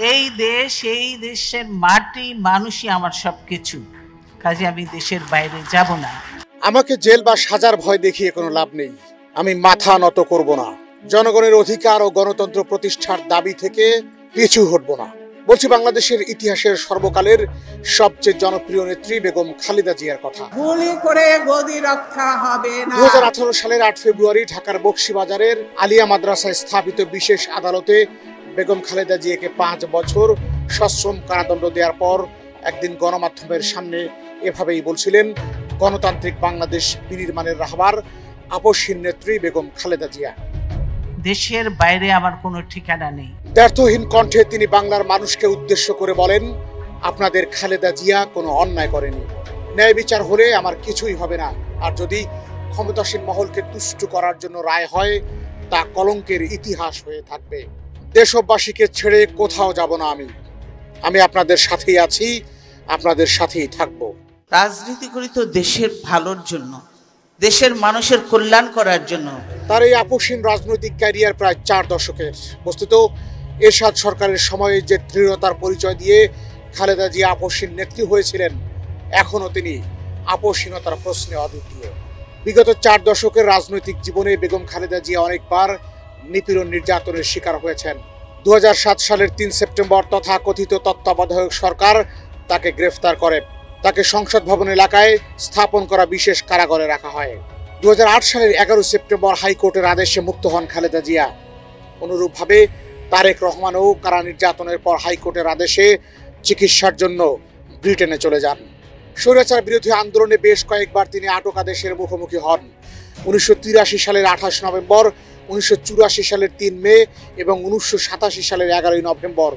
এই দেশ, এই দেশের মাটি মানুষই আমার সবকিছু, কাজে আমি দেশের বাইরে যাব না। আমাকে জেল বা সাজার ভয় দেখিয়ে কোনো লাভ নেই। আমি মাথা নত করব না। জনগণের অধিকার ও গণতন্ত্র প্রতিষ্ঠার দাবি থেকে পিছু হটব না। বলছি বাংলাদেশের ইতিহাসের সর্বকালের সবচেয়ে জনপ্রিয় নেত্রী বেগম খালেদা জিয়ার কথা। গুলি করে গদি রক্ষা হবে না। 2018 সালের 8 ফেব্রুয়ারি ঢাকার বকশীবাজারের আলিয়া মাদ্রাসায় স্থাপিত বিশেষ আদালতে বেগম খালেদা জিয়াকে 5 বছর সশ্রম কারাদণ্ড দেওয়ার পর একদিন গণমাধ্যমের সামনে এভাবেই বলছিলেন গণতান্ত্রিক বাংলাদেশ বিনির্মাণের রাহবার আপসহীন নেত্রী বেগম খালেদা জিয়া। দেশের বাইরে আমার কোনো ঠিকানা নেই। ব্যর্থহীন কণ্ঠে তিনি বাংলার মানুষকে উদ্দেশ্য করে বলেন, আপনাদের খালেদা জিয়া কোনো অন্যায় করেনি। ন্যায় বিচার হলে আমার কিছুই হবে না। আর যদি ক্ষমতাসীন মহলকে তুষ্ট করার জন্য রায় হয়, তা কলঙ্কের ইতিহাস হয়ে থাকবে। দেশবাসীকে ছেড়ে কোথাও যাব না। আমি আপনাদের সাথেই আছি, আপনাদের সাথেই থাকব। রাজনীতি করি তো দেশের ভালোর জন্য, দেশের মানুষের কল্যাণ করার জন্য। তার এই আপসহীন রাজনৈতিক ক্যারিয়ার প্রায় 4 দশকের। বস্তুত এরশাদ সরকারের সময়ে যে দৃঢ়তার পরিচয় দিয়ে খালেদা জিয়া আপসহীন নেত্রী হয়েছিলেন, এখনও তিনি আপসহীনতার প্রশ্নে অদ্বিতীয়। বিগত 4 দশকের রাজনৈতিক জীবনে বেগম খালেদা জিয়া অনেকবার নিপীড়ন নির্যাতনের শিকার হয়েছেন। 2007 সালের 3 সেপ্টেম্বর তথাকথিত তত্ত্বাবধায়ক সরকার তাকে গ্রেফতার করে। তাকে সংসদ ভবন এলাকায় স্থাপন করা বিশেষ কারাগারে রাখা হয়। 2008 সালের 11 সেপ্টেম্বর হাইকোর্টের আদেশে মুক্ত হন খালেদা জিয়া। অনুরূপভাবে তারেক রহমানও কারা নির্যাতনের পর হাইকোর্টের আদেশে চিকিৎসার জন্য ব্রিটেনে চলে যান। স্বৈরাচার বিরোধী আন্দোলনে বেশ কয়েকবার তিনি আটক আদেশের মুখোমুখি হন। 1983 সালের 28 নভেম্বর, 1984 সালের 3 মে এবং 1987 সালের 11 নভেম্বর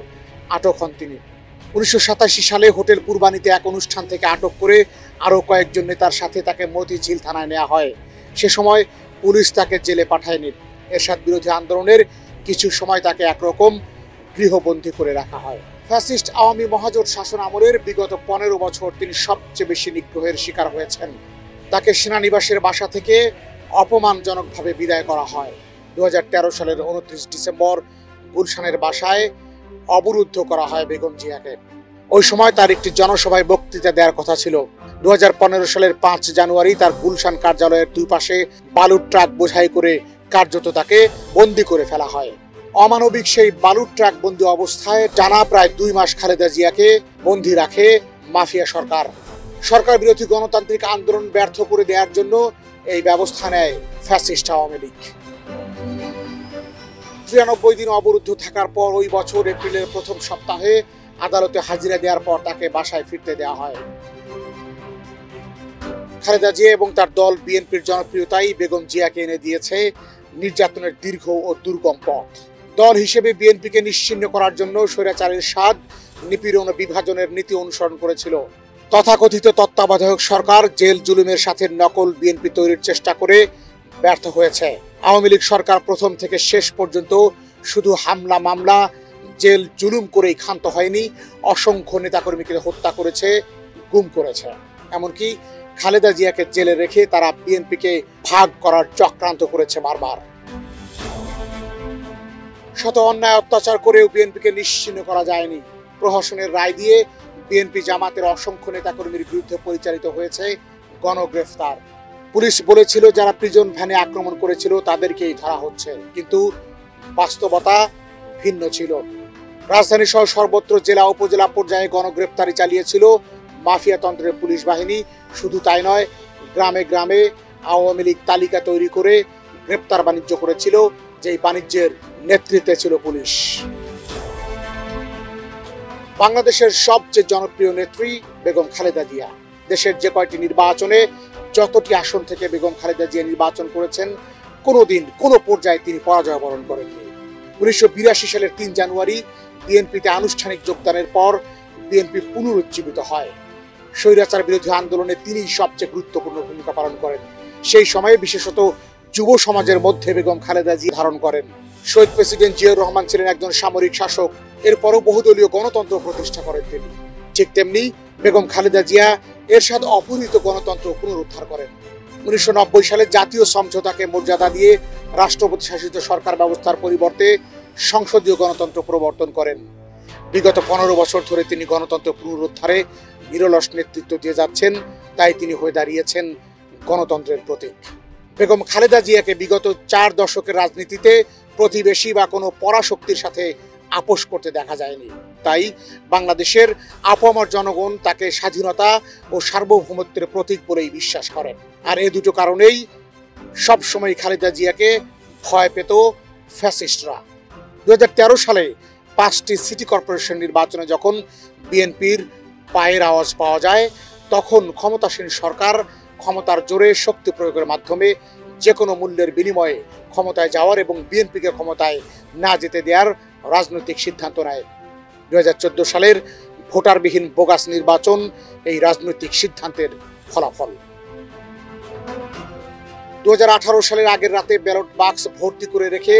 আটক হন তিনি। 1987 সালে হোটেল পূর্বানীতে এক অনুষ্ঠান থেকে আটক করে আরও কয়েকজন নেতার সাথে তাকে মতিঝিল থানায় নেওয়া হয়। সে সময় পুলিশ তাকে জেলে পাঠায়নি। এরশাদ বিরোধী আন্দোলনের কিছু সময় তাকে একরকম গৃহবন্দী করে রাখা হয়। ফ্যাসিস্ট আওয়ামী মহাজোট শাসন আমলের বিগত 15 বছর তিনি সবচেয়ে বেশি নিগ্রহের শিকার হয়েছেন। তাকে সেনানিবাসের বাসা থেকে অপমানজনকভাবে বিদায় করা হয়। 2013 সালের 29 ডিসেম্বর গুলশানের বাসায় অবরুদ্ধ করা হয় বেগম জিয়াকে। ওই সময় তার একটি জনসভায় বক্তৃতা দেওয়ার কথা ছিল। 2015 সালের 5 জানুয়ারি তার গুলশান কার্যালয়ের দুই পাশে বালুর ট্রাক বোঝাই করে কার্যত তাকে বন্দী করে ফেলা হয়। অমানবিক সেই বালুর ট্রাক বন্দী অবস্থায় টানা প্রায় 2 মাস খালেদা জিয়াকে বন্দী রাখে মাফিয়া সরকার। সরকার বিরোধী গণতান্ত্রিক আন্দোলন ব্যর্থ করে দেওয়ার জন্য এই ব্যবস্থা নেয় ফ্যাসিস্ট আওয়ামী লীগ। 93 দিন অবরুদ্ধ থাকার পর ওই বছর এপ্রিলের প্রথম সপ্তাহে আদালতে হাজিরা দেওয়ার পর তাকে বাসায় ফিরতে দেওয়া হয়। খালেদা জিয়া এবং তার দল বিএনপির জনপ্রিয়তাই বেগম জিয়াকে এনে দিয়েছে নির্যাতনের দীর্ঘ ও দুর্গম পথ। দল হিসেবে বিএনপিকে নিশ্চিহ্ন করার জন্য স্বৈরাচারের স্বাদ নিপীড়ন ও বিভাজনের নীতি অনুসরণ করেছিল। তথাকথিত তত্ত্বাবধায়ক সরকার জেল জুলুমের সাথে নকল বিএনপি তৈরির চেষ্টা করে ব্যর্থ হয়েছে। আওয়ামী লীগ সরকার প্রথম থেকে শেষ পর্যন্ত শুধু হামলা, মামলা, জেল জুলুম করেই ক্ষান্ত হয়নি। অসংখ্য নেতাকর্মীকে হত্যা করেছে, গুম করেছে। এমনকি খালেদা জিয়াকে জেলে রেখে তারা বিএনপিকে ভাগ করার চক্রান্ত করেছে বারবার। শত অন্যায় অত্যাচার করেও বিএনপিকে নিশ্চিহ্ন করা যায়নি। প্রহসনের রায় দিয়ে বিএনপি জামাতের অসংখ্য নেতাকর্মীর বিরুদ্ধে পরিচালিত হয়েছে গণগ্রেফতার। পুলিশ বলেছিল যারা প্রিজন ভ্যানে আক্রমণ করেছিল তাদেরকেই ধরা হচ্ছে, কিন্তু বাস্তবতা ভিন্ন ছিল। রাজধানী সহ সর্বত্র জেলা উপজেলা পর্যায়ে গণগ্রেফতারি চালিয়েছিল মাফিয়াতন্ত্রের পুলিশ বাহিনী। শুধু তাই নয়, গ্রামে গ্রামে আওয়ামী লীগ তালিকা তৈরি করে গ্রেপ্তার বাণিজ্য করেছিল, যেই বাণিজ্যের নেতৃত্বে ছিল পুলিশ। বাংলাদেশের সবচেয়ে জনপ্রিয় নেত্রী বেগম খালেদা জিয়া। দেশের যে কয়টি নির্বাচনে যতটি আসন থেকে বেগম খালেদা জিয়া নির্বাচন করেছেন, কোনোদিন কোনো পর্যায়ে তিনি পরাজয় বরণ করেননি। 1982 সালের 3 জানুয়ারি বিএনপিতে আনুষ্ঠানিক যোগদানের পর বিএনপি পুনরুজ্জীবিত হয়। স্বৈরাচার বিরোধী আন্দোলনে তিনি সবচেয়ে গুরুত্বপূর্ণ ভূমিকা পালন করেন। সেই সময়ে বিশেষত যুব সমাজের মধ্যে বেগম খালেদা জিয়া ধারণ করেন। শহীদ প্রেসিডেন্ট জিয়াউর রহমান ছিলেন একজন সামরিক শাসক। এরপরও বহুদলীয় গণতন্ত্র প্রতিষ্ঠা করেন তিনি। ঠিক তেমনি বেগম খালেদা জিয়া এরশাদ অপহৃত গণতন্ত্র পুনরুদ্ধার করেন। 1990 সালে জাতীয় সমঝোতাকে মর্যাদা দিয়ে রাষ্ট্রপতি শাসিত সরকার ব্যবস্থার পরিবর্তে সংসদীয় গণতন্ত্র প্রবর্তন করেন। বিগত 15 বছর ধরে তিনি গণতন্ত্র পুনরুদ্ধারে নিরলস নেতৃত্ব দিয়ে যাচ্ছেন, তাই তিনি হয়ে দাঁড়িয়েছেন গণতন্ত্রের প্রতীক। বেগম খালেদা জিয়াকে বিগত 4 দশকের রাজনীতিতে প্রতিবেশী বা কোনো পরাশক্তির সাথে আপোষ করতে দেখা যায়নি। তাই বাংলাদেশের আপামর জনগণ তাকে স্বাধীনতা ও সার্বভৌমত্বের প্রতীক বলেই বিশ্বাস করেন। আর এই দুটো কারণেই সবসময় খালেদা জিয়াকে ভয় পেত ফ্যাসিস্টরা। 2013 সালে 5টি সিটি কর্পোরেশন নির্বাচনে যখন বিএনপির পায়ের আওয়াজ পাওয়া যায়, তখন ক্ষমতাসীন সরকার ক্ষমতার জোরে শক্তি প্রয়োগের মাধ্যমে যে কোনো মূল্যের বিনিময়ে ক্ষমতায় যাওয়ার এবং বিএনপিকে ক্ষমতায় না যেতে দেওয়ার রাজনৈতিক সিদ্ধান্ত নেয়। 2014 সালের ভোটারবিহীন বোগাস নির্বাচন এই রাজনৈতিক সিদ্ধান্তের ফলাফল। 2018 সালের আগের রাতে ব্যালট বাক্স ভর্তি করে রেখে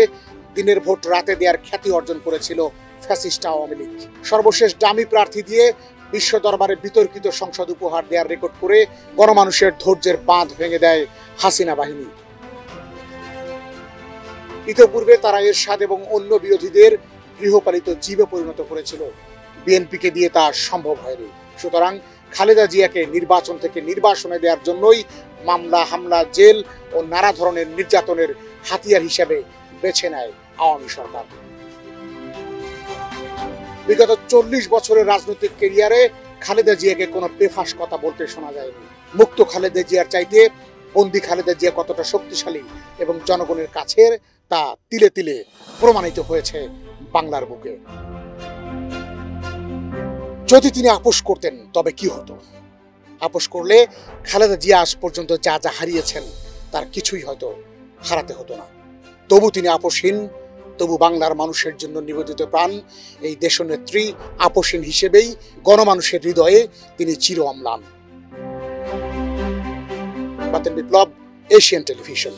দিনের ভোট রাতে দেওয়ার খ্যাতি অর্জন করেছিল ফ্যাসিস্ট আওয়ামী লীগ। সর্বশেষ ডামি প্রার্থী দিয়ে বিশ্ব দরবারে বিতর্কিত সংসদ উপহার দেওয়ার রেকর্ড করে গণমানুষের ধৈর্যের বাঁধ ভেঙে দেয় হাসিনা বাহিনী। ইতিপূর্বে তারা এরশাদ এবং অন্য বিরোধীদের গৃহপালিত জীবে পরিণত করেছিল। বিএনপিকে দিয়ে তা সম্ভব হয়নি। সুতরাং খালেদা জিয়াকে নির্বাচন থেকে নির্বাসনে দেওয়ার জন্যই মামলা, হামলা, জেল ও নানা ধরনের নির্যাতনের হাতিয়ার হিসেবে বেছে নেয় আওয়ামী সরকার। বিগত 40 বছরের রাজনৈতিক ক্যারিয়ারে খালেদা জিয়াকে কোনো বেফাঁস কথা বলতে শোনা যায়নি। মুক্ত খালেদা জিয়ার চাইতে বন্দি খালেদা জিয়া কতটা শক্তিশালী এবং জনগণের কাছে তা তিলে তিলে প্রমাণিত হয়েছে বাংলার বুকে। যদি তিনি আপোষ করতেন তবে কি হতো? আপোষ করলে খালেদা জিয়া আজ পর্যন্ত যা যা হারিয়েছেন তার কিছুই হয়তো হারাতে হতো না। তবু তিনি আপোষহীন, তবু বাংলার মানুষের জন্য নিবেদিত প্রাণ এই দেশনেত্রী আপোষহীন হিসেবেই গণমানুষের হৃদয়ে তিনি চির অম্লান। বাতেন বিপ্লব, এশিয়ান টেলিভিশন।